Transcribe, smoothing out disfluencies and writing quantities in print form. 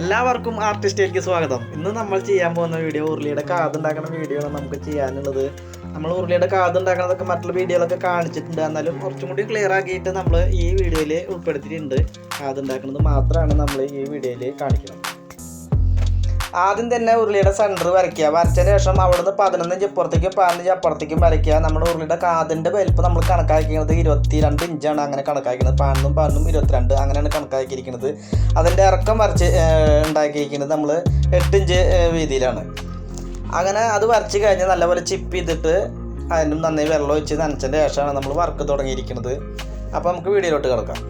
എല്ലാവർക്കും ആർട്ടിസ്റ്റിലേക്ക് സ്വാഗതം. ഇന്ന് നമ്മൾ ചെയ്യാൻ പോകുന്ന വീഡിയോ ഉരുളിയുടെ കാതുണ്ടാക്കുന്ന വീഡിയോ ആണ് നമുക്ക് ചെയ്യാനുള്ളത്. നമ്മൾ ഉരുളിയുടെ കാതുണ്ടാക്കുന്നതൊക്കെ മറ്റുള്ള വീഡിയോയിലൊക്കെ കാണിച്ചിട്ടുണ്ട്. എന്നാലും കുറച്ചും കൂടി ക്ലിയർ ആക്കിയിട്ട് നമ്മൾ ഈ വീഡിയോയിൽ ഉൾപ്പെടുത്തിയിട്ടുണ്ട്. കാതുണ്ടാക്കുന്നത് മാത്രമാണ് നമ്മൾ ഈ വീഡിയോയിൽ കാണിക്കുന്നത്. ആദ്യം തന്നെ ഉരുളിയുടെ സെൻറ്റർ വരയ്ക്കുക. വരച്ചതിന് ശേഷം അവിടുന്ന് 11 ഇഞ്ച് ഇപ്പുറത്തേക്കും 15 ഇഞ്ച് അപ്പുറത്തേക്കും വരയ്ക്കുക. നമ്മുടെ ഉരുളിയുടെ കാതിൻ്റെ വലിപ്പം നമ്മൾ കണക്കാക്കിക്കുന്നത് 22 ഇഞ്ചാണ്. അങ്ങനെ കണക്കാക്കുന്നത് 11 22 അങ്ങനെയാണ് കണക്കാക്കിയിരിക്കുന്നത്. അതിൻ്റെ ഇറക്കം വരച്ച് ഉണ്ടാക്കിയിരിക്കുന്നത് നമ്മൾ 8 ഇഞ്ച് വീതിയിലാണ്. അങ്ങനെ അത് വരച്ച് കഴിഞ്ഞ് നല്ലപോലെ ചിപ്പ് ചെയ്തിട്ട് അതിനും നന്നായി വെള്ളം ഒഴിച്ച് നനച്ചതിൻ്റെ ശേഷമാണ് നമ്മൾ വർക്ക് തുടങ്ങിയിരിക്കുന്നത്. അപ്പോൾ നമുക്ക് വീഡിയോയിലോട്ട് കിടക്കാം.